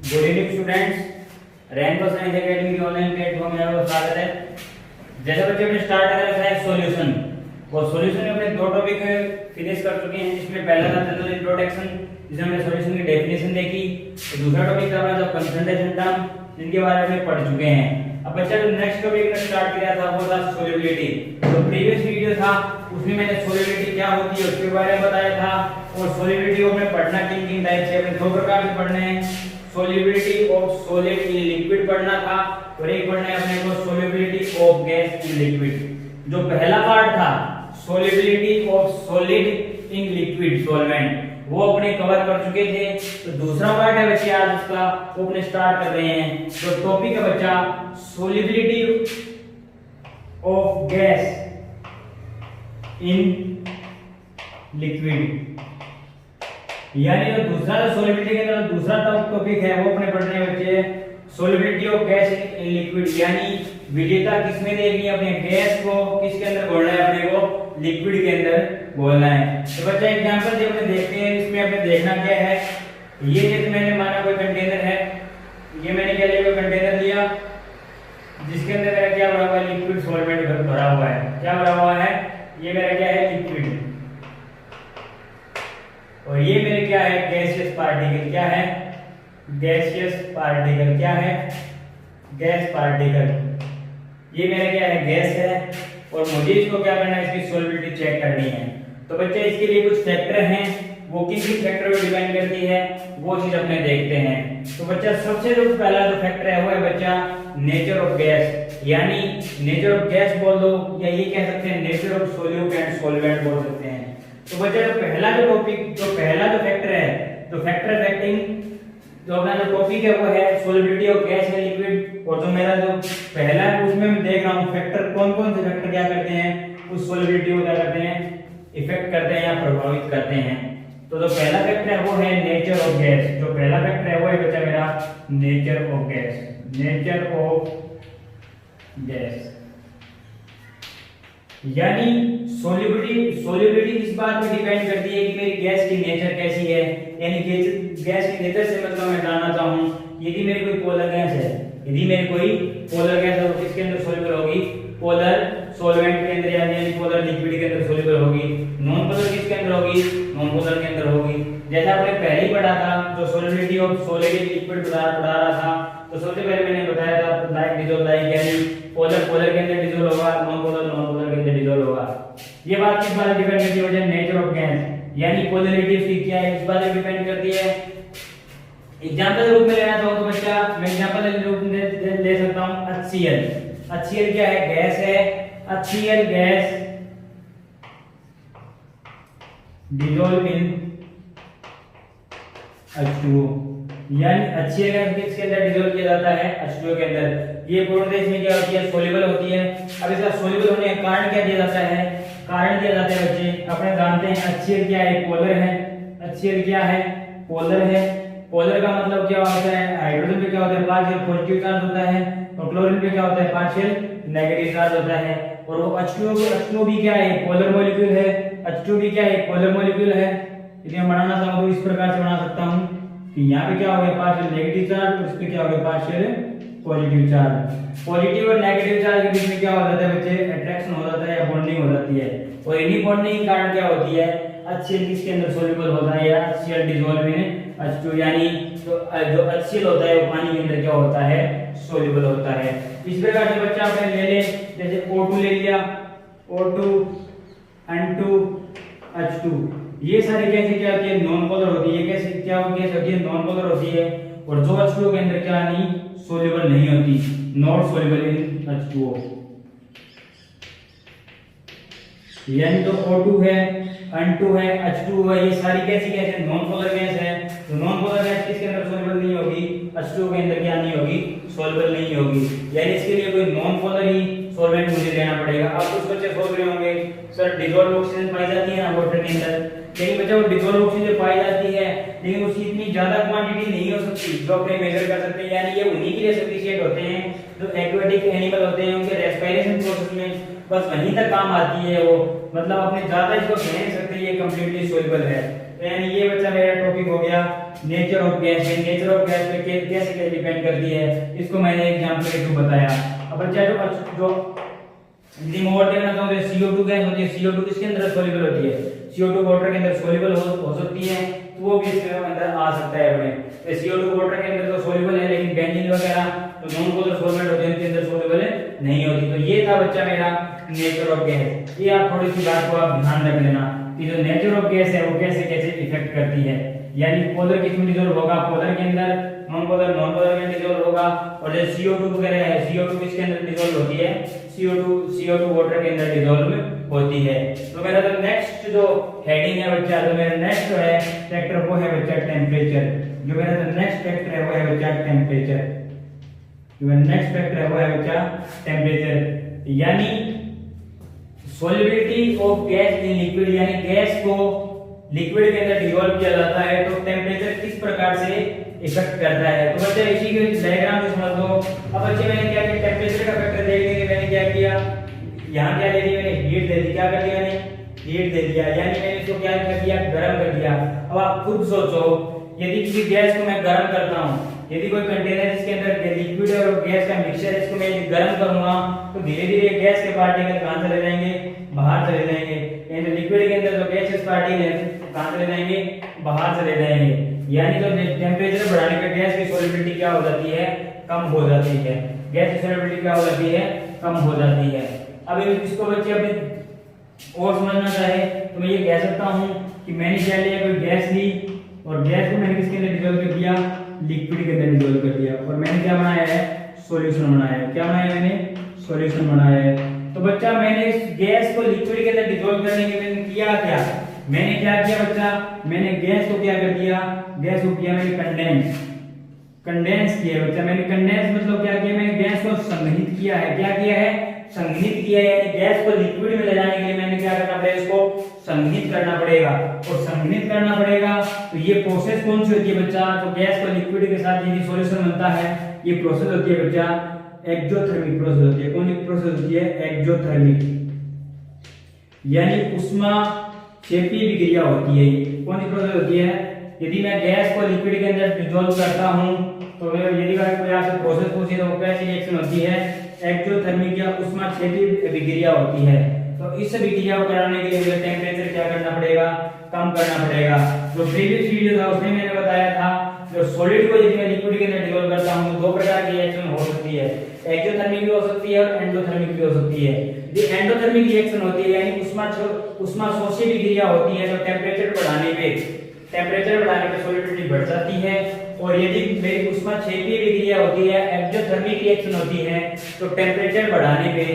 Good evening students, rank for science academy की online platform में आपका स्वागत है। जैसे बच्चे हमने स्टार्ट कर रखा है सॉल्यूशन, और सॉल्यूशन में अपने दो टॉपिक फिनिश कर चुके हैं, जिसमें पहला था जनरल इंट्रोडक्शन, जिसमें हमने सॉल्यूशन की डेफिनेशन देखी, और दूसरा टॉपिक था अपना कंसंट्रेशन टर्म, जिनके बारे में पढ़ चुके हैं। अब बच्चा जो नेक्स्ट टॉपिक ने स्टार्ट किया था वो था सोल्युबिलिटी। तो प्रीवियस वीडियो था उसमें मैंने सोल्युबिलिटी क्या होती है उसके बारे में बताया था, और सोल्युबिलिटी को हमें पढ़ना किन किन टाइप से, अपने दो प्रकार से पढ़ने हैं, solubility of solid in liquid पढ़ना था, और एक पढ़ना है अपने को solubility of gas in liquid. जो पहला पार्ट था solubility of solid in liquid solvent, वो अपने कवर कर चुके थे। तो दूसरा पार्ट है बच्चे आज उसका, वो अपने स्टार्ट कर रहे हैं। तो टॉपिक है बच्चा solubility of gas in liquid, यानी जो दूसरा सोल्युबिलिटी के अंदर दूसरा टॉपिक है वो अपने पढ़ने बच्चे solubility of gas in liquid, यानी विलेयता किसमें देनी है, अपने गैस को किसके अंदर घोलना है, अपने को लिक्विड के अंदर घोलना है। तो बच्चा एग्जांपल जब अपने देखते हैं, इसमें अपने देखना क्या है, ये जैसे मैंने माना कोई कंटेनर है, ये मैंने क्या लिया, कोई कंटेनर लिया जिसके अंदर मेरा क्या भरा हुआ है, लिक्विड सॉल्वेंट भरा हुआ है। क्या भरा हुआ है, ये मेरा क्या है, लिक्विड, और ये मेरे क्या है, गैसियस पार्टिकल। क्या है, गैसियस पार्टिकल। क्या है, गैस पार्टिकल। ये मेरा क्या है, गैस है, और मुझे इसको क्या करना है, इसकी सॉल्युबिलिटी चेक करनी है। तो बच्चे इसके लिए कुछ फैक्टर हैं, वो किन किन फैक्टर पर डिपेंड करती है वो चीज अपने देखते हैं। तो बच्चा सबसे जो पहला जो फैक्टर है वो है बच्चा नेचर ऑफ गैस, यानी नेचर ऑफ गैस बोल दो, या ये कह सकते हैं nature of solute and solvent बोल सकते हैं। तो बच्चा जो पहला जो टॉपिक, जो पहला जो फैक्टर है, जो फैक्टर अफेक्टिंग जो अपना जो टॉपिक है वो है solubility of gas in liquid, और जो मेरा जो पहला है उसमें मैं देख रहा हूं फैक्टर कौन कौन से फैक्टर क्या करते हैं, उस सॉल्युबिलिटी को क्या करते हैं, इफेक्ट करते हैं या प्रभावित करते हैं। तो जो पहला फैक्टर है वो है नेचर ऑफ गैस। जो पहला फैक्टर है वो है बच्चा मेरा nature of gas, nature of gas, यानी सोल्युबिलिटी इस बात पे डिपेंड करती है कि मेरी गैस की नेचर कैसी है, यानी गैस की नेचर से मतलब मैं जानना चाहूं यदि मेरी कोई पोलर गैस है, यदि मेरी कोई पोलर गैस है तो किसके अंदर सोल्यूबल होगी, पोलर सॉल्वेंट के अंदर, यानी पोलर लिक्विड के अंदर सोल्यूबल होगी। नॉन पोलर किसके अंदर होगी, नॉन पोलर के अंदर होगी। जैसा आपने पहले ही पढ़ा था जो solubility of solid in liquid पढ़ा रहा था, तो सबसे पहले मैंने बताया था लाइक डिसॉल्व लाइक, यानी पोलर पोलर के अंदर डिसॉल्व होगा, नॉन पोलर के अंदर डिसॉल्व होगा। ये बात किस बात पे डिपेंड करती है, नेचर ऑफ गैस, यानी पोलैरिटी उसकी क्या है, इस बात पे डिपेंड करती है। एग्जांपल के रूप में लेना चाहूं तो बच्चा मैं एग्जांपल के रूप में ले सकता हूं HCl। HCl क्या है, गैस है। HCl gas dissolve in H2O, यानी HCl गैस किसके अंदर डिसॉल्व किया जाता है, H2O के अंदर। ये पूर्ण देश में क्या होती है, सोल्यूबल होती है। अब इसका सोल्यूबल होने का कारण क्या दिया जाता है, कारण दिया जाता है बच्चे अपने जानते हैं HCl क्या है, पोलर है। HCl क्या है, पोलर है। पोलर का मतलब क्या होता है, हाइड्रोजन पे क्या होता है, पार्शियल पॉजिटिव चार्ज होता है, और क्लोरीन पे क्या होता है, पार्शियल नेगेटिव चार्ज होता है। और वो H2O भी क्या है, पोलर मॉलिक्यूल है। H2 भी क्या है, पोलर मॉलिक्यूल है। यदि मैं बनाना चाहूं तो इस प्रकार से बना सकता हूं कि यहाँ पे क्या हो गया, पार्शियल नेगेटिव चार्ज, और इस पे क्या हो गया, पार्शियल पॉजिटिव चार्ज। पॉजिटिव और नेगेटिव चार्ज के बीच में क्या हो जाता है बच्चे, अट्रैक्शन हो जाता है या बॉन्डिंग हो जाती है, और इन्हीं बॉन्डिंग के कारण क्या होती है, HCl किसके अंदर सोल्यूबल होता है, या HCl डिसॉल्व इन H2, यानी जो HCl होता है वो पानी के अंदर क्या होता है, सोल्यूबल होता है। इस प्रकार से बच्चा आपने ले ले, जैसे O2 ले लिया, O2 N2 H2, ये सारी गैसें क्या होती है, नॉन पोलर होती है। कैसे क्या गैस होती है, नॉन पोलर होती है, और जो H2O के अंदर क्या नहीं, सोल्यूबल नहीं होती, नॉट सोल्यूबल इन H2O। यानी तो O2 है, N2 है, H2 है, ये सारी कैसी गैस है, नॉन पोलर गैस है। तो नॉन पोलर गैस किसके अंदर सोल्यूबल नहीं होगी, H2O के अंदर क्या नहीं होगी, सोल्यूबल नहीं होगी। यानी इसके लिए कोई नॉन पोलर ही सॉल्वेंट मुझे लेना पड़ेगा। अब कुछ बच्चे सोच रहे होंगे सर डिसॉल्व ऑक्सीजन पाई जाती है ना वाटर के अंदर, लेकिन बच्चा वो डिसॉल्व ऑक्सीजन पाई जाती है, लेकिन उसकी इतनी ज्यादा क्वांटिटी नहीं हो सकती जो अपने मेजर कर सकते हैं। यानी ये उन्हीं के लिए सफिशिएंट होते हैं जो एक्वेटिक एनिमल होते हैं, उनके रेस्पिरेशन प्रोसेस में बस वहीं तक काम आती है वो, मतलब अपने ज्यादा इसको कह नहीं सकते ये कंप्लीटली सोल्यूबल है। तो यानी ये बच्चा मेरा टॉपिक हो गया नेचर ऑफ गैस है, नेचर ऑफ गैस पे कैसे डिपेंड करती है, इसको मैंने एग्जांपल के थ्रू बताया। अब बच्चा जो यदि मैं और देखना चाहूँ तो CO2 गैस होती है, CO2 किसके अंदर सोल्यूबल होती है, CO2 वाटर के अंदर सोल्यूबल हो सकती है, तो वो भी इसके अंदर आ सकता है अपने। तो CO2 वाटर के अंदर तो सोल्यूबल है, लेकिन बेंजीन वगैरह तो नॉन पोलर सॉल्वेंट होते हैं, इनके अंदर सोल्यूबल नहीं होती। तो ये था बच्चा मेरा नेचर ऑफ गैस। ये आप थोड़ी सी बात को आप ध्यान रख लेना कि जो नेचर ऑफ गैस है वो कैसे कैसे इफेक्ट करती है, यानी पोलर किसमें डिसॉल्व होगा, पोलर के अंदर, नॉन पोलर के अंदर डिसॉल्व होगा, और जो CO2 वगैरह है, CO2 किसके अंदर डिसॉल्व होती है, CO2 वाटर के अंदर डिसॉल्व होती है। तो मेरा जो नेक्स्ट जो हेडिंग है बच्चा, जो मेरा नेक्स्ट जो है फैक्टर वो है बच्चा टेम्परेचर। जो मेरा जो नेक्स्ट फैक्टर है वो है बच्चा टेम्परेचर। जो मेरा नेक्स्ट फैक्टर है वो है बच्चा टेम्परेचर, यानी solubility of gas in liquid, यानी गैस को लिक्विड के अंदर डिसॉल्व किया जाता है तो टेम्परेचर किस प्रकार से इफेक्ट करता है। तो बच्चे इसी के डायग्राम को समझ लो। अब बच्चे मैंने क्या किया, टेम्परेचर का फैक्टर देखने के मैंने क्या किया, यहाँ क्या ले ली मैंने, हीट दे दी, क्या कर दिया मैंने, हीट दे दिया, यानी मैंने इसको क्या कर दिया, गर्म कर दिया। अब आप खुद सोचो, यदि किसी गैस को मैं गर्म करता हूँ, यदि कोई कंटेनर जिसके अंदर लिक्विड और गैस का मिक्सचर इसको मैं गर्म करूंगा तो धीरे धीरे गैस के पार्टिकल कहां चले जाएंगे, बाहर चले जाएंगे। यानी लिक्विड के अंदर जो गैसेस पार्टिकल है कहां चले जाएंगे, बाहर चले जाएंगे। यानी जो टेम्परेचर बढ़ाने पे गैस की सॉल्युबिलिटी क्या हो जाती है, कम हो जाती है। गैस की सॉल्युबिलिटी क्या हो जाती है, कम हो जाती है। अब इसको बच्चे अभी और समझना चाहे तो मैं ये कह सकता हूं कि मैंने क्या लिया, कोई गैस ली और गैस को मैंने किसके अंदर डिसॉल्व कर दिया, लिक्विड के अंदर डिसॉल्व कर दिया, और मैंने क्या बनाया है, सॉल्यूशन बनाया है। क्या बनाया मैंने, सॉल्यूशन बनाया है। तो बच्चा मैंने इस गैस को लिक्विड के अंदर डिसॉल्व करने के लिए किया क्या, मैंने क्या किया बच्चा, मैंने गैस को क्या कर दिया, गैस को किया मैंने कंडेंस किया बच्चा। मैंने कंडेंस मतलब क्या किया, मैंने गैस को संघनित किया है। क्या किया है, संघनित किया है, यानी गैस को लिक्विड में ले जाने के लिए मैंने क्या करना पड़ेगा, इसको संघनित करना पड़ेगा। और संघनित करना पड़ेगा तो ये प्रोसेस कौन सी होती है बच्चा, तो गैस को लिक्विड के साथ यदि सॉल्यूशन बनता है, ये प्रोसेस होती है बच्चा एक्सोथर्मिक प्रोसेस होती है। कौन सी प्रोसेस होती है, एक्सोथर्मिक, यानी ऊष्माक्षेपीय विक्रिया होती है। ये कौन सी प्रोसेस होती है, यदि मैं गैस को लिक्विड के अंदर डिसॉल्व करता हूं तो यदि कोई आपसे प्रोसेस पूछे तो कैसी रिएक्शन होती है, एक्सोथर्मिक या ऊष्माक्षेपीय विक्रिया होती है। तो इस विक्रिया को कराने के लिए मुझे टेम्परेचर क्या करना पड़ेगा, कम करना पड़ेगा। जो प्रीवियस वीडियो था उसमें मैंने बताया था, जो सॉलिड को यदि मैं लिक्विड के अंदर डिसॉल्व करता हूं तो दो प्रकार की रिएक्शन हो सकती है, एक्सोथर्मिक भी हो सकती है और एंडोथर्मिक भी हो सकती है। यदि एंडोथर्मिक रिएक्शन होती है यानी ऊष्माशोषी विक्रिया होती है, तो टेम्परेचर बढ़ाने पे सॉलिडिटी बढ़ जाती है। और यदि मेरी ऊष्माक्षेपीय विक्रिया होती है, एक्सोथर्मिक रिएक्शन होती है, तो टेम्परेचर बढ़ाने पे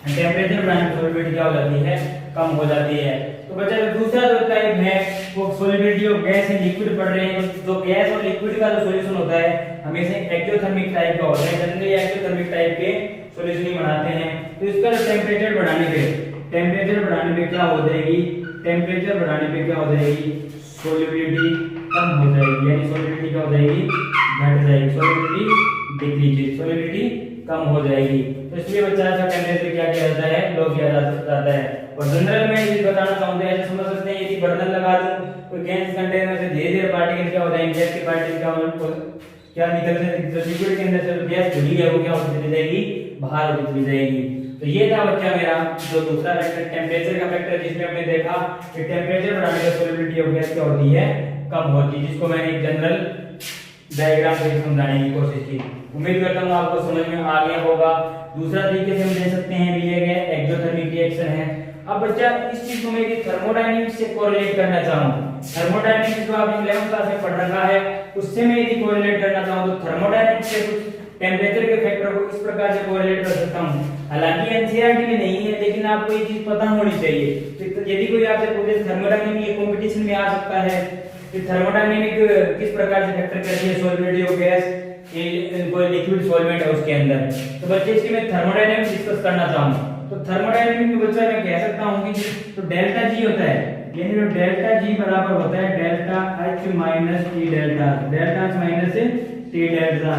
सॉलिडिटी क्या हो जाती है, कम हो जाती है। तो बच्चा जो दूसरा जो टाइप है वो solidity of gas and liquid पढ़ रहे हैं। तो गैस और लिक्विड का जो सॉल्यूशन होता है हमेशा एक्सोथर्मिक टाइप का होता है, जनरली एक्सोथर्मिक टाइप के सॉल्यूशन ही बनाते हैं। तो इसका जो टेम्परेचर बढ़ाने पे क्या हो जाएगी, टेम्परेचर बढ़ाने पे क्या हो जाएगी, सॉल्युबिलिटी कम हो जाएगी, यानी सॉल्युबिलिटी क्या हो जाएगी, घट जाएगी, सॉल्युबिलिटी कम हो जाएगी। तो इसलिए बच्चा ऐसा टेम्परेचर क्या किया जाता है, लो किया जाता है। और जनरल में ये बताना चाहूंगा, ऐसे समझ सकते हैं, यदि बर्नर लगा दूं तो गैस कंटेनर से धीरे धीरे पार्टिकल क्या हो जाएंगे, गैस के पार्टिकल क्या निकलते हैं, जो लिक्विड के अंदर से जो गैस जुड़ी है वो क्या होती चली जाएगी, बाहर होती चली जाएगी। तो ये था बच्चा मेरा जो दूसरा फैक्टर टेम्परेचर का फैक्टर, जिसमें हमने देखा कि टेम्परेचर बढ़ाने से सॉल्युबिलिटी ऑफ गैस क्या होती है, कम होती है, जिसको मैंने एक जनरल डायग्राम से समझाने की कोशिश की। उम्मीद करता हूँ आपको समझ में आ गया होगा। दूसरा तरीके से हम दे सकते हैं, लिए गए एक्सोथर्मिक रिएक्शन है। अब बच्चा इस चीज को मैं थर्मोडायनामिक्स से कोरिलेट करना चाहूँ, थर्मोडायनामिक्स जो आपने 11th क्लास में पढ़ रखा है उससे मैं यदि कोरिलेट करना चाहूँ तो थर्मोडायनामिक्स से कुछ टेम्परेचर के फैक्टर को इस प्रकार से कोरिलेट कर सकता हूँ। हालांकि एनसीईआरटी में नहीं है, लेकिन आपको ये चीज पता होनी चाहिए। तो यदि कोई आपसे पूछे थर्मोडायनामिक्स ये कंपटीशन में आ सकता है कि थर्मोडायनामिक किस प्रकार से फैक्टर करती है सॉल्युबिलिटी ऑफ गैस, कोई लिक्विड सॉल्वेंट है उसके अंदर। तो बच्चे इसकी मैं थर्मोडायनामिक्स डिस्कस करना चाहूँ तो थर्मोडायनामिक में बच्चा मैं कह सकता हूँ कि तो डेल्टा जी होता है, यानी जो डेल्टा जी बराबर होता है delta H minus T delta, delta H minus T delta.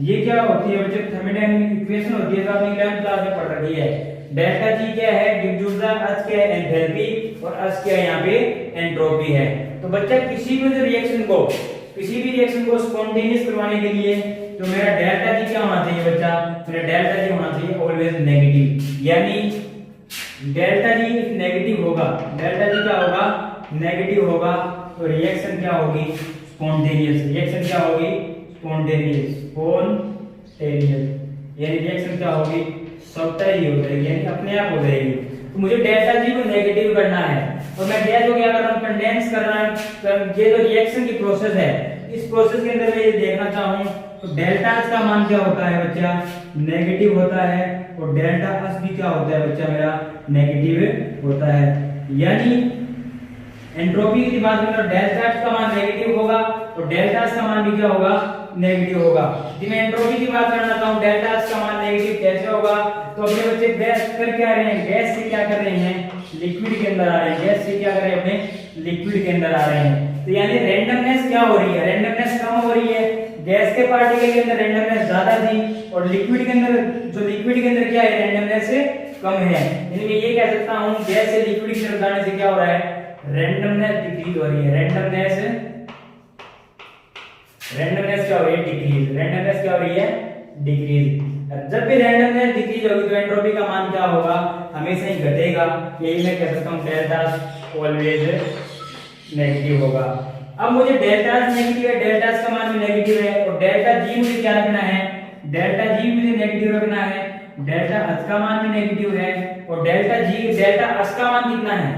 ये क्या होती है बच्चे, थर्मोडायनामिक इक्वेशन होती है, तो आपने 11th क्लास में पढ़ रखी है। डेल्टा जी क्या है, डिफ्यूजन H क्या है, एंथैल्पी, और अस क्या है यहाँ पे एंट्रोपी है। तो बच्चा किसी भी रिएक्शन को स्पॉन्टेनियस करवाने के लिए तो मेरा डेल्टा जी क्या होना चाहिए बच्चा, मेरा डेल्टा जी होना चाहिए ऑलवेज नेगेटिव, यानी डेल्टा जी नेगेटिव होगा, डेल्टा जी क्या होगा नेगेटिव होगा, तो रिएक्शन क्या होगी स्पॉन्टेनियस, रिएक्शन क्या होगी स्पॉन्टेनियस, यानी रिएक्शन क्या होगी स्वतः ही हो जाएगी, यानी अपने आप हो जाएगी। तो मुझे डेल्टा जी को नेगेटिव करना है और मैं गैस को क्या कर रहा हूँ कंडेंस कर रहा हूँ। ये जो रिएक्शन की प्रोसेस है इस प्रोसेस के अंदर मैं ये देखना चाहूँ तो डेल्टा एस का मान क्या होता है बच्चा नेगेटिव होता है और डेल्टा एस भी क्या होता है बच्चा मेरा नेगेटिव होता है। यानी एंट्रोपी की बात करें तो डेल्टा एस का मान नेगेटिव होगा और डेल्टा एस का मान भी क्या होगा नेगेटिव होगा। यदि मैं एंट्रोपी की बात करना चाहूँ डेल्टा एस का मान नेगेटिव कैसे होगा, तो अपने बच्चे गैस कर क्या रहे हैं, गैस से क्या कर रहे हैं लिक्विड के अंदर आ रहे हैं, गैस से क्या कर रहे हैं अपने लिक्विड के अंदर आ रहे हैं। तो यानी रेंडमनेस क्या हो रही है, रेंडमनेस कम हो रही है, गैस के पार्टिकल के अंदर रेंडमनेस ज्यादा थी और लिक्विड के अंदर जो लिक्विड के अंदर क्या है रेंडमनेस कम है। यानी मैं ये कह सकता हूँ गैस से लिक्विड की तरफ जाने से क्या हो रहा है रेंडमनेस डिक्रीज हो रही है, रेंडमनेस क्या हो रही है डिक्रीज, रेंडमनेस क्या हो रही है डिक्रीज। जब भी रेंडमनेस डिक्रीज होगी तो एंट्रोपी का मान क्या होगा हमेशा ही घटेगा, यही मैं कह सकता हूँ डेल्टा ऑलवेज नेगेटिव होगा। अब मुझे डेल्टा नेगेटिव है, डेल्टा का मान भी नेगेटिव है और डेल्टा जी मुझे क्या रखना है, डेल्टा जी मुझे नेगेटिव रखना है, डेल्टा एच का मान भी नेगेटिव है और डेल्टा एच का मान कितना है,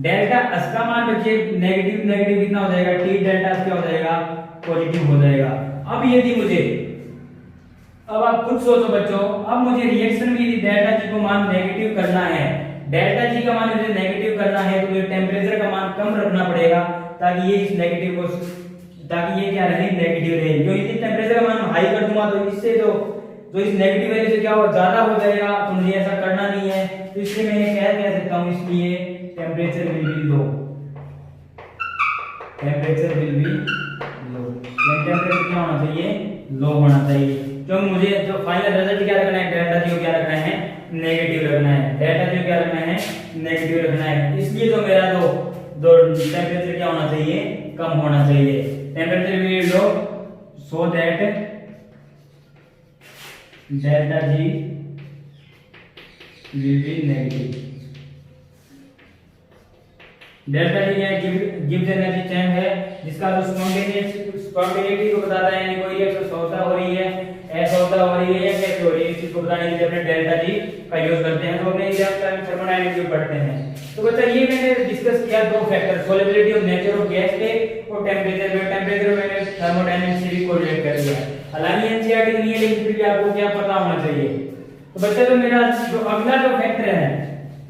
डेल्टा एच का मान बच्चे नेगेटिव कितना हो जाएगा टी डेल्टा एच क्या हो जाएगा पॉजिटिव हो जाएगा। अब यदि मुझे अब आप खुद सोचो बच्चों, अब मुझे रिएक्शन में यदि डेल्टा जी को मान नेगेटिव करना है, डेल्टा जी का मान मुझे नेगेटिव करना है तो मुझे टेम्परेचर का मान कम रखना पड़ेगा ताकि ये इस नेगेटिव को ताकि ये क्या रहे नेगेटिव रहे। जो यदि टेम्परेचर का मान हाई कर दूंगा तो इससे जो इस नेगेटिव वैल्यू से क्या हो ज्यादा हो जाएगा, तो मुझे ऐसा करना नहीं है। तो इसलिए मैं ये कह सकता हूँ इसलिए temperature will be low, temperature will be low, temperature क्या होना चाहिए लो होना चाहिए। क्योंकि मुझे जो फाइनल रिजल्ट क्या रखना है डेल्टा जी को क्या रखना है नेगेटिव रखना है, डेल्टा जी को क्या रखना है नेगेटिव रखना है। इसलिए जो मेरा जो टेम्परेचर क्या होना चाहिए कम होना चाहिए, temperature will low so that delta G will be negative. Delta G gives energy change है जिसका जो स्पॉन्टेनिटी को बताता है, यानी कोई रिएक्शन स्वतः हो रही है ऐसा होता हो रही है या कैसे हो रही है, इस चीज को बताने के लिए अपने डेल्टा जी का यूज करते हैं। तो अपने एग्जाम थर्मोडायनामिक्स पढ़ते हैं। तो बच्चा ये मैंने डिस्कस किया दो फैक्टर सोलिबिलिटी और नेचर ऑफ गैस के और टेम्परेचर में, टेम्परेचर मैंने थर्मोडायनामिक्स से भी कोरिलेट कर दिया। हालांकि एनसीईआरटी नहीं है लेकिन फिर भी आपको क्या पता होना चाहिए। तो बच्चा जो मेरा जो अगला जो फैक्टर है,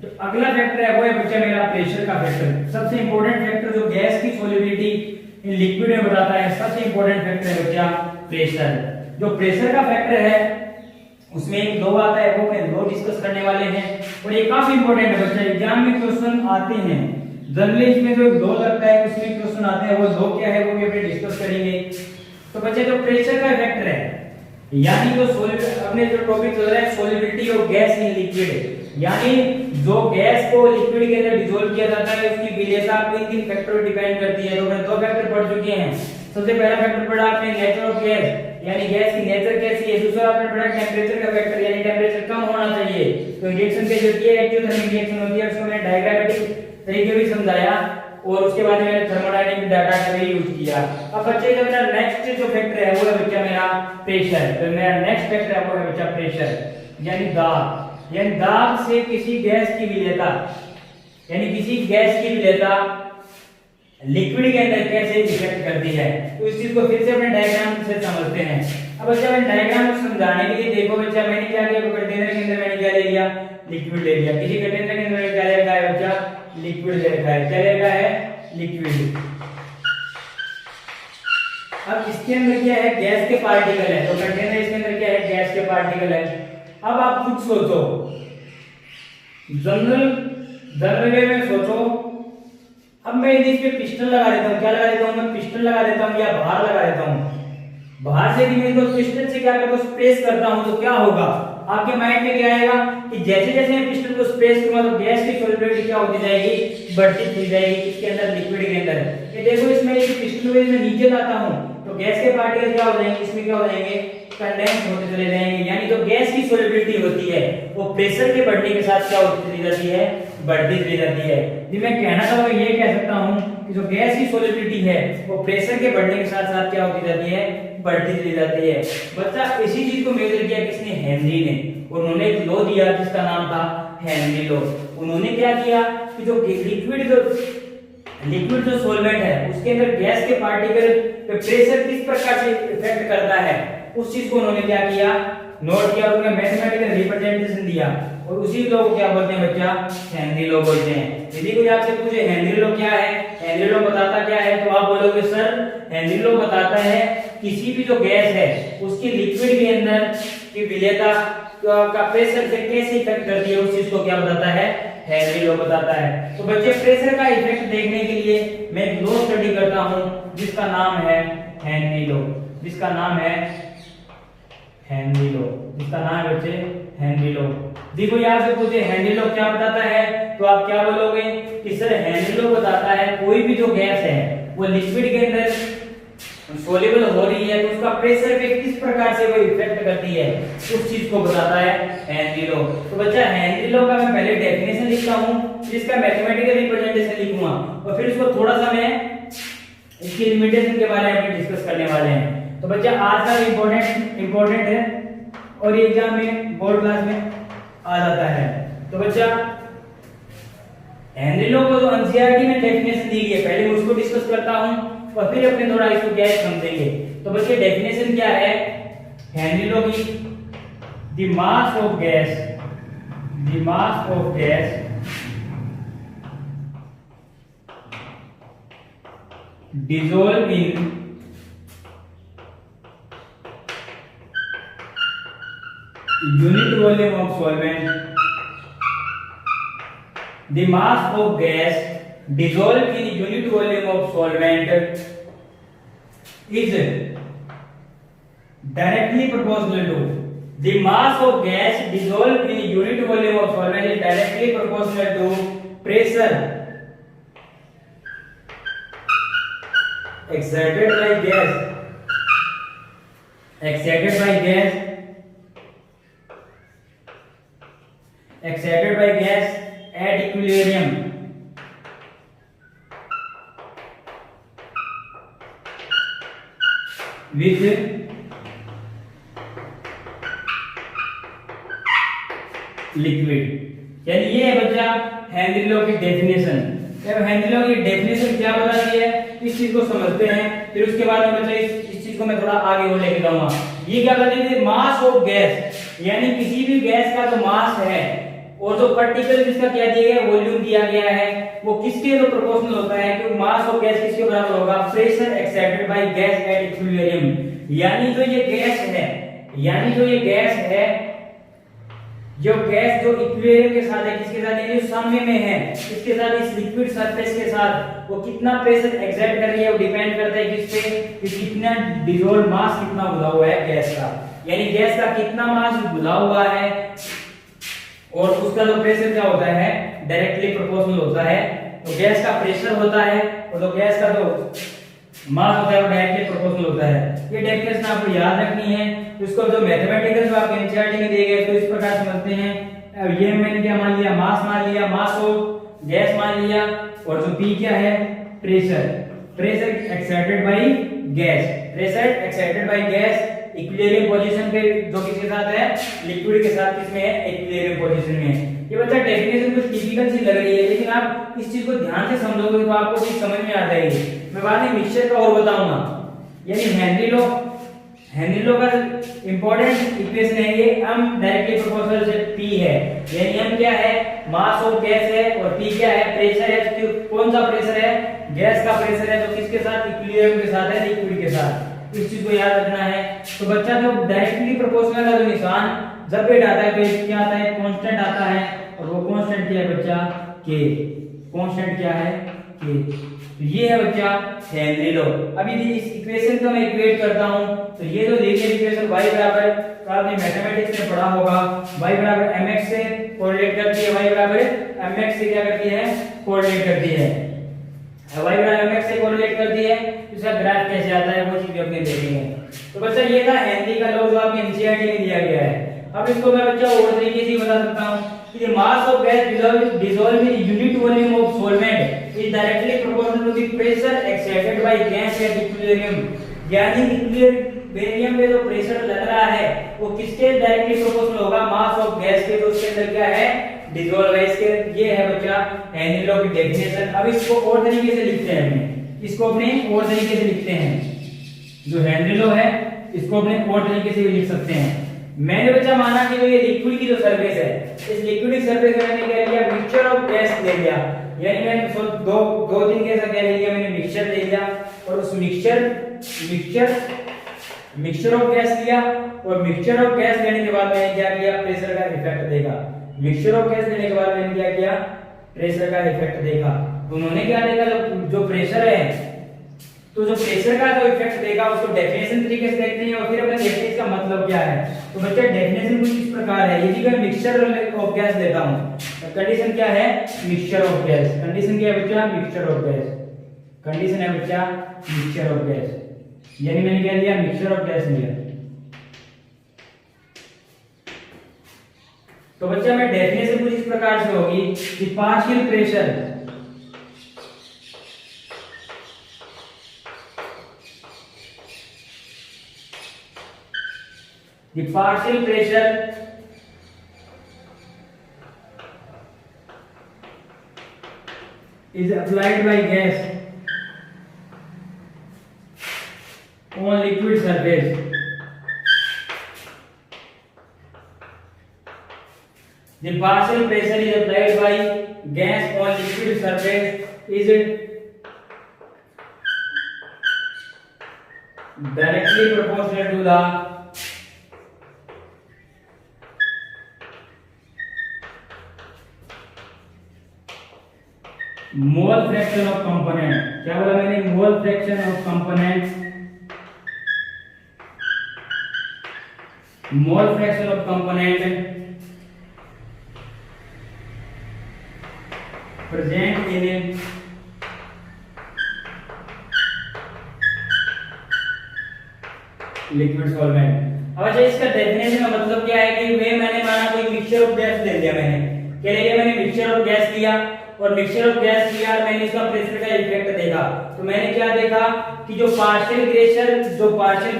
जो अगला फैक्टर है वो है बच्चा मेरा प्रेशर का फैक्टर। सबसे इंपॉर्टेंट फैक्टर जो गैस की सोलिबिलिटी इन लिक्विड में बताता है, सबसे इंपॉर्टेंट फैक्टर है बच्चा प्रेशर। जो प्रेशर का फैक्टर है उसमें एक लो आता है, वो मैं लो डिस्कस करने वाले हैं और ये काफी इंपॉर्टेंट है बच्चा, एग्जाम में क्वेश्चन आते हैं जनरली। इसमें जो लो लगता है उसमें क्वेश्चन आते हैं, वो लो क्या है वो भी अपने डिस्कस करेंगे। तो बच्चे जो प्रेशर का फैक्टर है, यानी जो अपने जो टॉपिक चल रहा है solubility of gas in liquid, यानी जो गैस को लिक्विड के अंदर डिसॉल्व किया जाता है उसकी विलेयता किन किन फैक्टर पर डिपेंड करती है। तो हमने दो फैक्टर पढ़ चुके हैं। सबसे पहला फैक्टर पढ़ा आपने नेचर ऑफ गैस, यानी गैस की नेचर कैसी है। दूसरा आपने पढ़ा टेम्परेचर का फैक्टर, यानी टेम्परेचर कम होना चाहिए। तो रिएक्शन के जो ये एक्टिव रिएक्शन होती है उसको मैंने डायग्रामेटिक तरीके भी समझाया और उसके बाद मैंने थर्मोडायनामिक डाटा का भी यूज किया। अब बच्चे जो मेरा नेक्स्ट जो फैक्टर है वो है बच्चा मेरा प्रेशर। तो मेरा नेक्स्ट फैक्टर है वो है बच्चा प्रेशर, यानी दाब, यानी दाब से किसी गैस की विलेयता, यानी किसी गैस की विलेयता लिक्विड के अंदर कैसे इफेक्ट करती है। तो इस चीज को फिर से अपने डायग्राम से समझते हैं। अब बच्चा मैं डायग्राम को समझाने के लिए देखो बच्चा मैंने क्या किया, कंटेनर के अंदर मैंने क्या ले लिया लिक्विड ले लिया, किसी कंटेनर के अंदर क्या ले रखा है बच्चा लिक्विड ले रखा है, क्या ले रखा है लिक्विड। अब इसके अंदर क्या है गैस के पार्टिकल है, तो कंटेनर इसके अंदर क्या है गैस के पार्टिकल है। अब आप खुद सोचो जनरल वे में सोचो, अब मैं यदि इस पे पिस्टन लगा देता हूँ, क्या लगा देता हूँ मैं पिस्टन लगा देता हूँ या बाहर लगा देता हूँ, बाहर से यदि मैं इसको पिस्टन से क्या करता हूँ प्रेस करता हूँ तो क्या होगा आपके माइंड में क्या आएगा कि जैसे जैसे मैं पिस्टन को स्पेस करूंगा तो गैस की सॉल्युबिलिटी क्या होती जाएगी, बढ़ती चली जाएगी। इसके अंदर लिक्विड के अंदर ये देखो, इसमें एक पिस्टन को मैं नीचे लाता हूं तो गैस के पार्टिकल क्या हो जाएंगे, इसमें क्या हो जाएंगे, कंडेंस होते चले जाएंगे। यानी जो गैस की सॉल्युबिलिटी होती है वो प्रेशर के बढ़ने के साथ क्या होती चली जाती है, बढ़ती चली जाती है। जी मैं कहना चाहूँ ये कह सकता हूँ कि जो गैस की सॉल्युबिलिटी है वो प्रेशर के बढ़ने के साथ साथ क्या होती जाती है, बढ़ती चली जाती है। बच्चा इसी चीज को मेजर किया किसने, हेनरी ने। उन्होंने एक लॉ दिया जिसका नाम था हेनरी लॉ। उन्होंने क्या किया कि जो लिक्विड जो सॉल्वेंट है उसके अंदर गैस के पार्टिकल पे प्रेशर किस प्रकार से इफेक्ट करता है उस चीज को उन्होंने क्या किया, नोट किया, उन्होंने मैथमेटिकल रिप्रेजेंटेशन दिया और उसी लॉ को क्या बोलते हैं बच्चा, हेनरी लॉ बोलते हैं। यदि कोई आपसे पूछे हेनरी लॉ क्या है, हेनरी लॉ बताता क्या है, तो आप बोलोगे सर हेनरी लॉ बताता है किसी भी जो गैस है उसकी लिक्विड के अंदर की विलेयता का प्रेशर से कैसे इफेक्ट करती है, उस चीज को क्या बताता है, हेनरी लॉ बताता है। तो बच्चे प्रेशर का इफेक्ट देखने के लिए मैं एक लॉ स्टडी करता हूं जिसका नाम है हेनरी लॉ, जिसका नाम है हेनरी लॉ, जिसका नाम है बच्चे हेनरी लॉ। देखो यहाँ से पूछे हेनरी लॉ क्या बताता है तो आप क्या बोलोगे कि सर हेनरी लॉ बताता है कोई भी जो गैस है वो लिक्विड के अंदर सोल्यूबल हो रही है तो उसका प्रेशर पे किस प्रकार से वो इफेक्ट करती है उस चीज को बताता है हेनरी लॉ। तो बच्चा हेनरी लॉ का मैं पहले डेफिनेशन लिखता हूं, जिसका मैथमेटिकल रिप्रेजेंटेशन लिखूंगा और फिर उसको थोड़ा सा मैं इसकी लिमिटेशन के बारे में डिस्कस करने वाले हैं। तो बच्चा आज का इंपॉर्टेंट है और ये एग्जाम में बोर्ड क्लास में आ जाता है। तो बच्चा हेनरी लॉ को जो एनसीईआरटी में डेफिनेशन दी गई है पहले मैं उसको डिस्कस करता हूं और फिर अपने थोड़ा इसको क्या है समझेंगे। तो बच्चे डेफिनेशन क्या है हेनरी लॉ की, the mass of gas dissolve in unit volume of solvent, the mass of gas dissolved in unit volume of solvent is directly proportional to the mass of gas dissolved in unit volume of solvent is directly proportional to pressure exerted by gas at equilibrium with liquid. यानी ये है बच्चा Henry law की definition. Henry law की definition क्या बताती है इस चीज को समझते हैं, फिर उसके बाद में बच्चा इस चीज को मैं थोड़ा आगे और लेके जाऊंगा। ये क्या बताती है, मास ऑफ गैस, यानी किसी भी गैस का जो मास है और जो पार्टिकल जिसका क्या दिया गया वॉल्यूम दिया गया है वो किसके तो प्रोपोर्शनल होता है कि मास ऑफ गैस किसके बराबर होगा, pressure exerted by gas at equilibrium. यानी जो ये गैस है जो इक्विलिब्रियम के साथ है, किसके साथ, यानी साम्य में है इसके साथ, इस लिक्विड सरफेस के साथ वो कितना प्रेशर एक्सर्ट कर रही है वो डिपेंड करता है किस पे, कि कितना डिसॉल्व मास कितना घुला हुआ है गैस का, यानी गैस का कितना मास घुला हुआ है और उसका जो प्रेशर क्या होता है डायरेक्टली प्रोपोर्शनल होता है। तो गैस का प्रेशर होता है और तो गैस का जो मास होता है वो डायरेक्टली प्रोपोर्शनल होता है। ये डेफिनेशन आपको याद रखनी है। इसको जो मैथमेटिकल जो आपके एनसीईआरटी में दिए गए तो इस प्रकार समझते हैं। ये मैंने क्या मान लिया, मास ऑफ गैस मान लिया और जो पी क्या है, pressure exerted by gas equilibrium position पे, जो किसके साथ है, लिक्विड के साथ, किसमें है, इक्विलिब्रियम पोजीशन में। ये बच्चा डेफिनेशन कुछ टिपिकल सी लग रही है लेकिन आप इस चीज को ध्यान से समझोगे तो आपको चीज समझ में आ जाएगी। मैं बाद में मिक्सचर का और बताऊंगा। यानी हेनरी लॉ का इंपॉर्टेंट इक्वेशन है ये, m डायरेक्टली प्रोपोर्शनल से p है। यानी m क्या है, मास ऑफ गैस है और p क्या है, प्रेशर है। तो कौन सा प्रेशर है, गैस का प्रेशर है, तो किसके साथ, इक्विलिब्रियम के साथ है, लिक्विड के साथ। इस चीज को याद रखना है। तो बच्चा जो डायरेक्टली प्रोपोर्शनल का जो निशान जब भी आता है तो ये क्या आता है, कांस्टेंट आता है और वो कांस्टेंट क्या है बच्चा, k। कांस्टेंट क्या है, k के। तो ये है बच्चा हेनरी लॉ। अब यदि इस इक्वेशन को मैं इक्वेट करता हूं तो ये जो लीनियर इक्वेशन y बराबर, तो आपने मैथमेटिक्स में पढ़ा होगा, y बराबर mx से कोरिलेट करती है, y बराबर mx से क्या करती है, कोरिलेट करती है। y बराबर mx से कोरिलेट करती है, इसका ग्राफ कैसे आता है वो चीज भी अपने देखेंगे। तो बच्चा ये था हेनरी का लॉ जो आपके एनसीईआरटी में दिया गया है। अब इसको मैं बच्चा और तरीके से बता सकता हूं कि the mass of gas dissolved in unit volume of solvent is directly proportional to the pressure exerted by gas at equilibrium। यानी इक्विलिब्रियम पे जो प्रेशर लग रहा है वो किसके डायरेक्टली प्रोपोर्शनल होगा, मास ऑफ गैस के, जो उसके अंदर क्या है, डिसॉल्व है। इसके ये है बच्चा हेनरी लॉ की डेफिनेशन। अब इसको और तरीके से लिखते हैं, हम इसको अपने और तरीके से लिखते हैं। जो हेनरी लॉ है इसको अपने और तरीके से भी लिख सकते हैं। मैंने बच्चा माना कि जो ये लिक्विड की जो सरफेस है, इस लिक्विड की सरफेस में मैंने क्या लिया, मिक्सचर ऑफ गैस ले लिया। यानी मैंने दो तीन गैस क्या ले लिया, मैंने मिक्सचर ले लिया और उस मिक्सचर ऑफ गैस लिया और मिक्सचर ऑफ गैस लेने के बाद मैंने क्या किया, प्रेशर का इफेक्ट देखा। मिक्सचर ऑफ गैस लेने के बाद मैंने क्या किया, प्रेशर का इफेक्ट देखा। तो उन्होंने क्या देखा, जो प्रेशर है, तो जो प्रेशर का जो इफेक्ट देखा उसको डेफिनेशन तरीके से देखते हैं और फिर अपने देखते हैं इसका मतलब क्या है। तो बच्चा डेफिनेशन कुछ इस प्रकार है, यदि मैं मिक्सचर ऑफ गैस लेता हूं तो कंडीशन क्या है, मिक्सचर ऑफ गैस। कंडीशन क्या है बच्चा, मिक्सचर ऑफ गैस। कंडीशन है बच्चा मिक्सचर ऑफ गैस। यानी मैंने क्या लिया, मिक्सचर ऑफ गैस लिया। तो बच्चा मैं डेफिनेशन कुछ इस प्रकार से होगी कि partial pressure the partial pressure is applied by gas on liquid surface the partial pressure is applied by gas on liquid surface is directly proportional to the mole fraction of component. क्या बोला मैंने, मोल fraction of component, mole fraction of component present in liquid solvent. अब अच्छा इसका definition का मतलब क्या है कि मैंने माना कोई मिक्सचर ऑफ गैस ले लिया, मैंने क्या ले लिया, मैंने मिक्सचर ऑफ गैस लिया और मिक्सचर ऑफ गैस लिया और मैंने इसका प्रेशर का इफेक्ट देखा। तो मैंने क्या देखा कि जो पार्शियल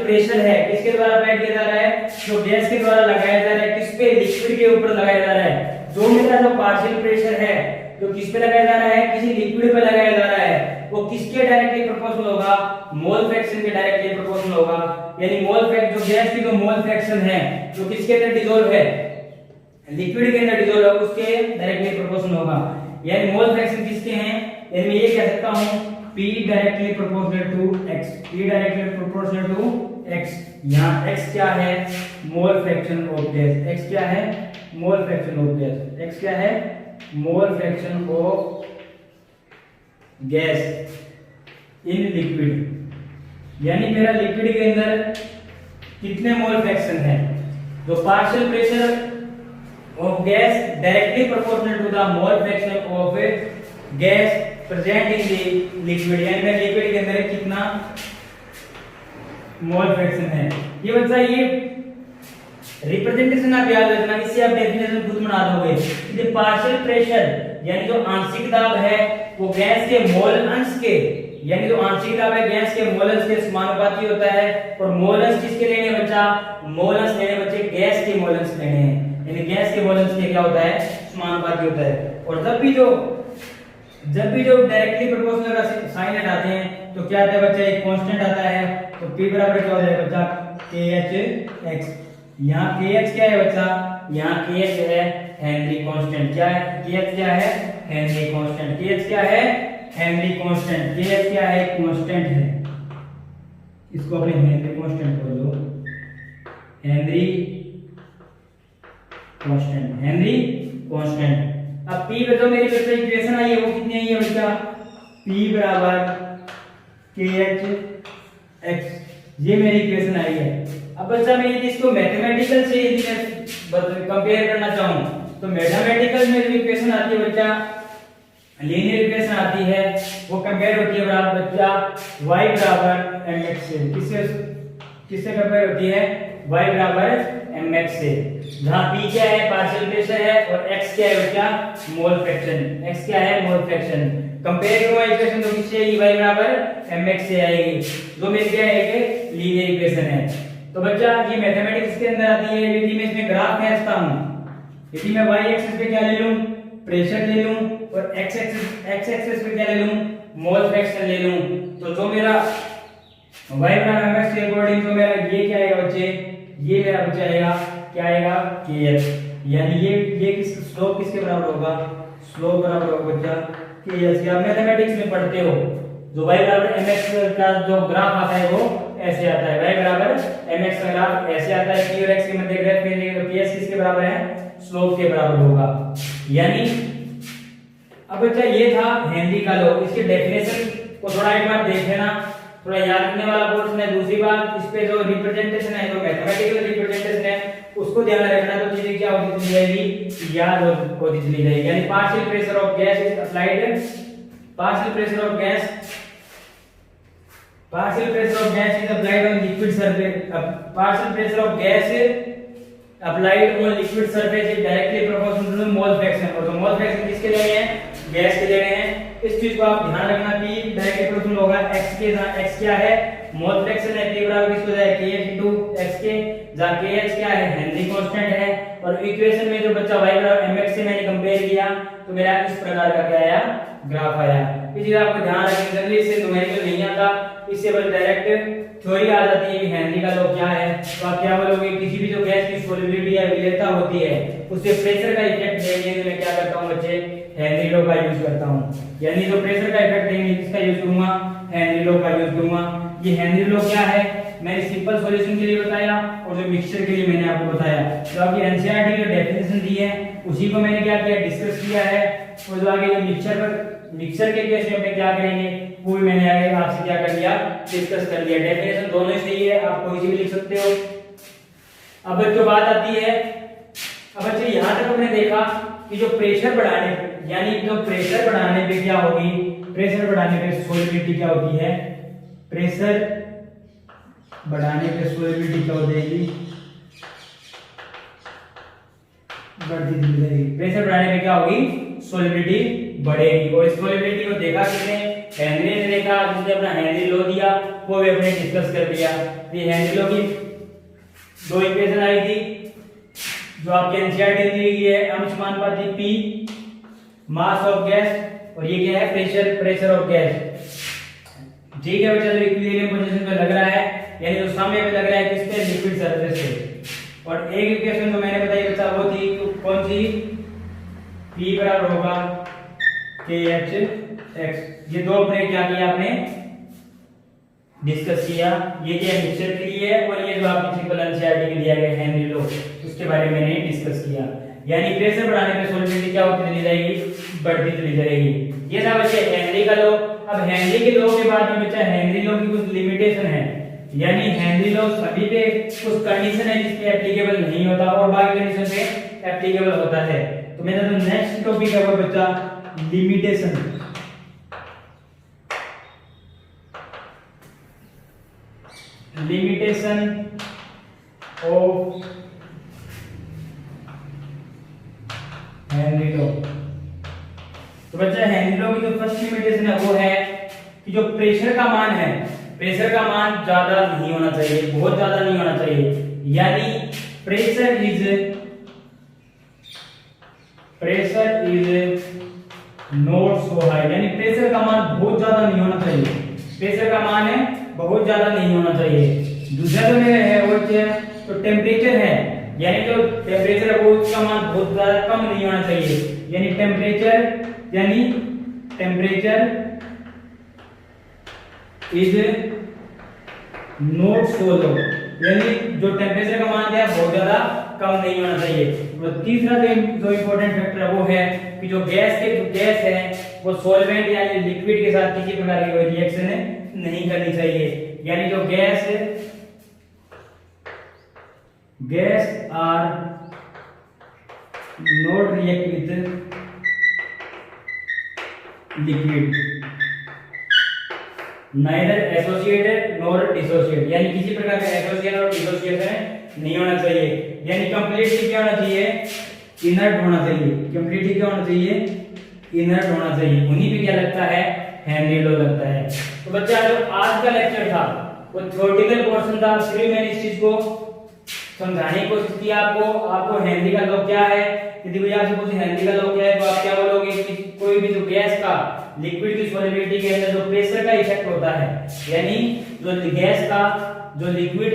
प्रेशर है किसके द्वारा अप्लाई किया जा रहा है, जो गैस के द्वारा लगाया जा रहा है, किस पे, लिक्विड के ऊपर लगाया जा रहा है। जो मेरा जो पार्शियल प्रेशर है जो किस पे लगाया जा रहा है, किसी लिक्विड पे लगाया जा रहा है, वो किसके डायरेक्टली प्रोपोर्शनल होगा, मोल फ्रैक्शन के डायरेक्टली प्रोपोर्शनल होगा। यानी मोल फ्रैक्शन, जो गैस की जो मोल फ्रैक्शन है जो किसके अंदर डिसॉल्व है, लिक्विड के अंदर डिसॉल्व है, उसके डायरेक्टली प्रोपोर्शनल होगा। यानी मोल फ्रैक्शन किसके हैं, यानी मैं ये कह सकता हूं P directly proportional to X, P directly proportional to X। यहां X क्या है, mole fraction of gas. X क्या है, mole fraction of gas. X क्या है, mole fraction of gas in liquid. यानी मेरा लिक्विड के अंदर कितने मोल फ्रैक्शन है, जो partial pressure of gas directly proportional to the mole fraction of gas present in the liquid। यानी मैं लिक्विड के अंदर कितना मोल फ्रैक्शन है। ये बच्चा ये रिप्रेजेंटेशन आप याद रखना, इससे आप डेफिनेशन खुद बना दोगे। ये पार्शियल प्रेशर यानी जो आंशिक दाब है वो गैस के मोल अंश के, यानी जो आंशिक दाब है गैस के मोल अंश के समानुपाती होता है। और मोल अंश किसके लेने बच्चा, मोल अंश लेने बच्चे गैस के मोल अंश लेने हैं। यानी गैस के मोल अंश के क्या होता है, समानुपाती होता है। और जब भी जो डायरेक्टली प्रोपोर्शनल का साइन हटाते हैं तो क्या आता है बच्चा, एक कांस्टेंट आता है। तो P बराबर क्या हो जाएगा बच्चा, KH। यहाँ KH क्या है बच्चा, यहाँ KH है हेनरी कांस्टेंट। क्या है KH, क्या है हेनरी कांस्टेंट। KH क्या है, हेनरी कांस्टेंट। KH क्या है, कांस्टेंट है। इसको अपने हेनरी कांस्टेंट बोल दो, हेनरी कांस्टेंट। अब P पे तो मेरी बच्चा इक्वेशन आई है वो कितनी आई है बच्चा, P बराबर KH x, ये मेरी इक्वेशन आई है। अब बच्चा मैं यदि इसको मैथमेटिकल से यदि मैं कंपेयर करना चाहूँ तो मैथमेटिकल में जो इक्वेशन आती है बच्चा, लीनियर इक्वेशन आती है, वो कंपेयर होती है बराबर बच्चा y बराबर mx से। किससे कंपेयर होती है? y बराबर mx से, जहाँ p क्या है? पार्शियल प्रेशर है, और x क्या है बच्चा? Mole fraction. x क्या है? Mole fraction. कंपेयर करो इक्वेशन तो किससे आएगी? y बराबर mx से आएगी, जो मेरी क्या है? एक लीनियर इक्वेशन है। तो बच्चा ये मैथमेटिक्स के अंदर आती है। यदि मैं इसमें ग्राफ खींचता हूँ, यदि मैं y एक्सिस पे क्या ले लूँ? प्रेशर ले लूँ, और x एक्सिस पे क्या ले लूँ? मोल फ्रैक्शन ले लूँ, तो जो मेरा y बराबर mx के अकॉर्डिंग तो मेरा ये क्या आएगा बच्चे? ये मेरा बच्चा आएगा क्या आएगा? kh। यानी ये किस स्लोप किसके बराबर होगा? स्लोप बराबर होगा बच्चा kh। आप मैथमेटिक्स में पढ़ते हो, जो y बराबर mx का जो ग्राफ आता है वो ऐसे आता है। y बराबर mx का ग्राफ ऐसे आता है। p और x के मध्य ग्राफ में देखो kh किसके बराबर है? स्लोप के बराबर होगा। यानी अब बच्चा ये था हेनरी का लॉ। इसके डेफिनेशन को थोड़ा एक बार देख लेना, थोड़ा याद रखने वाला पोर्शन है। दूसरी बात, इस पे जो रिप्रेजेंटेशन है, जो मैथमेटिकल रिप्रेजेंटेशन है, उसको ध्यान रखना, तो चीजें क्या होती चली जाएगी? याद होती चली जाएगी। यानी partial pressure of gas is applied, partial pressure of gas is applied on liquid surface. Partial pressure of gas applied on liquid surface is directly proportional to mole fraction. और जो मोल फ्रैक्शन किसके ले रहे हैं? Gas के ले रहे हैं। इस चीज को आप ध्यान रखना, P डायरेक्टली प्रोपोर्शनल होगा x के, जहां x क्या है? मोल फ्रैक्शन है। P बराबर किसको जाए? kh x के, जहां kh क्या है? हेनरी कांस्टेंट है। और इक्वेशन में जो बच्चा y बराबर mx से मैंने कंपेयर किया तो मेरा इस प्रकार का क्या आया? ग्राफ आया। इस चीज आपको ध्यान रखना, जल्दी से न्यूमेरिकल नहीं आता, इससे बस डायरेक्ट थ्योरी आ जाती है कि हेनरी का लॉ क्या है। तो आप क्या बोलोगे? किसी भी जो गैस की सॉल्युबिलिटी या विलेयता होती है, उससे प्रेशर का इफेक्ट देने के लिए मैं क्या करता हूं बच्चे? हेनरी लॉ का यूज करता हूं। यानी जो प्रेशर का इफेक्ट देंगे किसका यूज करूंगा? हेनरी लॉ का यूज करूंगा। ये हेनरी लॉ क्या है मैंने सिंपल सॉल्यूशन के लिए बताया, और जो मिक्सचर के लिए मैंने आपको बताया। जो आपकी एनसीईआरटी की डेफिनेशन दी है उसी को मैंने क्या किया? डिस्कस किया है। और जो आगे मिक्सचर के केस में अपने क्या करेंगे वो भी मैंने आगे आपसे क्या कर लिया? डिस्कस कर लिया। डेफिनेशन दोनों सही है, आप कोई सी भी लिख सकते हो। अब जो बात आती है, अब बच्चे यहां तक हमने देखा कि जो प्रेशर बढ़ाने, यानी जो प्रेशर बढ़ाने पे क्या होगी? प्रेशर बढ़ाने पे सॉल्युबिलिटी क्या होती है? प्रेशर बढ़ाने पे सॉल्युबिलिटी क्या हो जाएगी? बढ़ती चली जाएगी। प्रेशर बढ़ाने पे क्या होगी? सॉल्युबिलिटी बढ़ेगी। और इस सॉल्युबिलिटी को देखा किसने? हेनरी ने देखा, जिसने अपना हेनरी लॉ दिया वो भी अपने डिस्कस कर दिया। ये हेनरी लॉ की दो इक्वेशन आई थी जो आपके एनसीईआरटी दी गई है, अंशमानुपाती P मास ऑफ गैस, और ये क्या है? Pressure of gas. ठीक है बच्चा, जो इक्विलिब्रियम पोजीशन पे लग रहा है, यानी जो सामने पे लग रहा है किस पे? लिक्विड सरफेस पे। और एक इक्वेशन जो मैंने बताई बच्चा वो थी कौन सी? P बराबर होगा KH x। ये दो अपने क्या किया? आपने डिस्कस किया। ये क्या? मिक्सचर के लिए, और ये जो आपकी ट्रिपल एनसीईआरटी में दिया गया हेनरी लॉ, उसके बारे में मैंने डिस्कस किया। यानी प्रेशर बढ़ाने पे सॉल्युबिलिटी क्या होती चली जाएगी? बढ़ती चली जाएगी। ये था बच्चे हेनरी का लॉ। अब हेनरी के लॉ के बाद में बच्चा हेनरी लॉ की कुछ लिमिटेशन है, यानी हेनरी लॉ सभी पे कुछ कंडीशन है जिसपे एप्लीकेबल नहीं होता और बाकी कंडीशन पे एप्लीकेबल होता है। तो मेरा जो नेक्स्ट टॉपिक है वो बच्चा limitation. Limitation of Henry law. तो बच्चा हेनरी लॉ की जो फर्स्ट लिमिटेशन है वो है कि जो प्रेशर का मान है, प्रेशर का मान ज्यादा नहीं होना चाहिए, बहुत ज्यादा नहीं होना चाहिए। यानी pressure is not so high, यानी प्रेशर का मान बहुत ज्यादा नहीं होना चाहिए। प्रेशर का मान है बहुत ज्यादा नहीं होना चाहिए। दूसरा जो मेरा है वो तो टेम्परेचर है, यानी जो टेम्परेचर है वो उसका मान बहुत ज्यादा कम नहीं होना चाहिए। यानी टेम्परेचर इज नॉट सो लो, यानी जो टेम्परेचर का मान है बहुत ज्यादा कम नहीं होना चाहिए। और तीसरा जो इम्पोर्टेंट फैक्टर है वो है कि जो गैस है वो सॉल्वेंट यानी लिक्विड के साथ किसी प्रकार की रिएक्शन नहीं करनी चाहिए। यानी जो gas are not react with liquid, neither associated nor dissociate, यानी किसी प्रकार का एसोसिएशन और डिसोसिएशन नहीं होना चाहिए। यानी कंप्लीटली क्या होना चाहिए, इनर्ट होना चाहिए। कंप्लीटली क्या होना चाहिए, इनर्ट होना चाहिए। उन्हीं पे क्या लगता है, हेनरी लॉ लगता है। तो बच्चा जो आज का लेक्चर था वो थ्योरेटिकल पोर्शन था, फिर मैंने इस चीज को समझाने की कोशिश की आपको हेनरी का लॉ क्या है। यदि कोई आपसे पूछे हेनरी का लॉ क्या है तो आप क्या बोलोगे कि कोई भी जो गैस का लिक्विड की सॉलिबिलिटी के अंदर जो प्रेशर का इफेक्ट होता है, यानी जो गैस का जो लिक्विड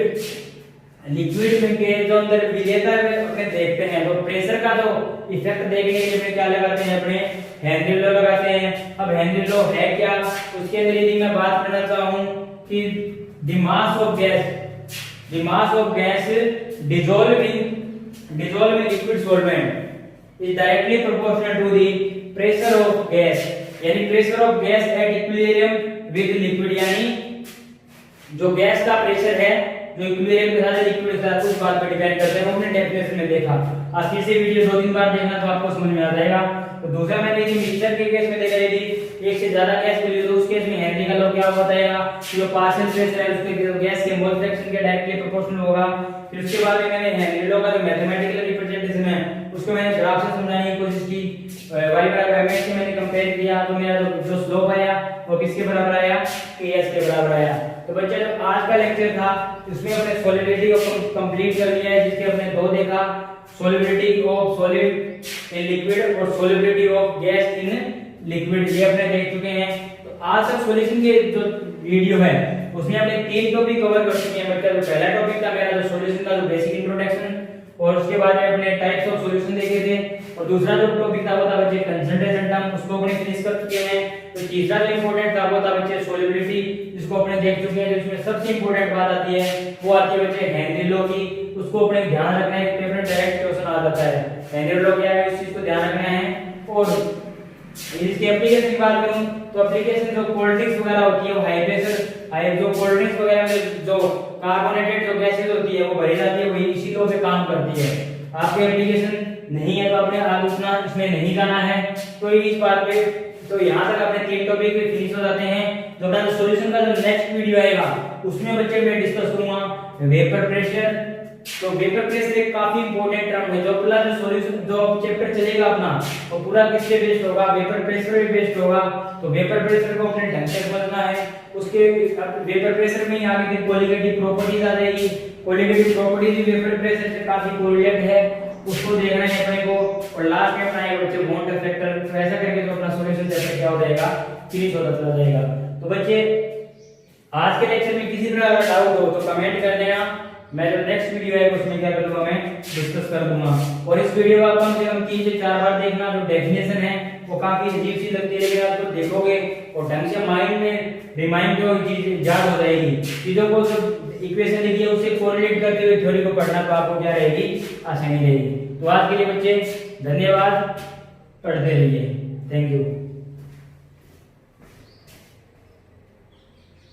में के जो अंदर विलेयता है अपने देखते हैं तो प्रेशर का जो इफेक्ट देखने के लिए क्या लगाते हैं, अपने हेनरी लॉ लगाते हैं। अब हेनरी लॉ है क्या, उसके अंदर यदि मैं बात करना चाहूं कि the mass of gas dissolved in liquid solvent is directly proportional to the pressure of gas, यानी pressure of gas at equilibrium with liquid, यानी जो गैस का प्रेशर है जो इक्विलिब्रियम के साथ लिक्विड के साथ उस बात पर डिपेंड करते हैं। हमने डेफिनेशन में देखा, आज फिर से वीडियो 2-3 बार देखना तो आपको समझ में आ जाएगा। तो दूसरा मैंने यदि मिक्सचर के केस में देखा, यदि एक से ज्यादा गैस मिली तो उस केस में हेनरी का लॉ क्या बताएगा कि जो पार्शियल प्रेशर है उसके गैस के मोल फ्रैक्शन के डायरेक्टली प्रोपोर्शनल होगा। फिर उसके बाद में मैंने हेनरी लॉ का जो मैथमेटिकल रिप्रेजेंटेशन है उसको मैंने ग्राफ से समझाने की कोशिश की, y बराबर mx से मैंने कंपेयर किया तो मेरा जो स्लोप आया वो किसके बराबर आया, ks के बराबर आया। तो बच्चा जो आज का लेक्चर था इसमें अपने सॉलिडिटी को कंप्लीट कर लिया है, जिसके हमने दो देखा, solubility of solid in liquid और solubility of gas in liquid, ये अपने देख चुके हैं। तो आज तक सॉल्यूशन के जो वीडियो है उसमें हमने 3 टॉपिक कवर कर चुके हैं बच्चा। तो पहला टॉपिक था मेरा जो सॉल्यूशन का जो बेसिक इंट्रोडक्शन, और उसके बाद में अपने टाइप्स ऑफ सॉल्यूशन देखे थे, और दूसरा जो टॉपिक था वो था बच्चे कंसंट्रेशन टर्म, उसको अपने फिनिश कर चुके हैं। तो तीसरा जो इंपॉर्टेंट था वो था बच्चे सॉल्युबिलिटी, जिसको अपने देख चुके हैं। जिसमें सबसे इंपॉर्टेंट बात आती है वो आती है बच्चे हेनरी लॉ की, उसको अपने ध्यान रखना है, पेपर डायरेक्ट क्वेश्चन आ जाता है हेनरी लॉ क्या है, इस चीज को ध्यान रखना है। और इसके एप्लीकेशन की बात करूं तो एप्लीकेशन जो कोल्ड ड्रिंक्स वगैरह होती है वो हाई प्रेशर जो कोल्ड ड्रिंक्स वगैरह में जो कार्बोनेटेड जो गैसेस होती है वो भरी जाती है, वही इसी लॉ पे काम करती है। आपके एप्लीकेशन नहीं है तो आपने आगे उतना इसमें नहीं जाना है। तो इस बात पे तो यहाँ तक अपने 3 टॉपिक पे फिनिश हो जाते हैं। जो अपना सॉल्यूशन का जो नेक्स्ट वीडियो आएगा उसमें बच्चे मैं डिस्कस करूंगा वेपर प्रेशर। तो वेपर प्रेशर एक काफी इंपॉर्टेंट टर्म है। जो पूरा जो सॉल्यूशन जो चैप्टर चलेगा अपना वो पूरा किससे बेस्ड होगा, वेपर प्रेशर पे बेस्ड होगा। तो वेपर प्रेशर को अपने ढंग से समझना है। उसके वेपर प्रेशर में ही आगे की कोलिगेटिव प्रॉपर्टीज आ जाएगी। कोलिगेटिव प्रॉपर्टीज भी वेपर प्रेशर से काफी कोरिलेट है, उसको देखना है अपने को। और लास्ट में अपना एक बच्चे बॉन्ड फैक्टर, तो ऐसा करके जो अपना सॉल्यूशन चैप्टर क्या हो जाएगा, फिनिश होता चला जाएगा। तो बच्चे आज के लेक्चर में किसी प्रकार का डाउट हो तो कमेंट कर देना, मैं जो नेक्स्ट वीडियो है उसमें क्या करूंगा, मैं डिस्कस कर दूंगा। और इस वीडियो को कम से कम 3 से 4 बार देखना। जो डेफिनेशन है वो काफी अजीब सी लगती है, लेकिन आप तो देखोगे और ढंग से माइंड में रिमाइंड जो चीज याद हो जाएगी। चीजों को जो इक्वेशन लिखी है उससे कोरिलेट करते हुए थ्योरी को पढ़ना तो आपको क्या रहेगी, आसानी रहेगी। तो आज के लिए बच्चे धन्यवाद, पढ़ते रहिए। Thank you.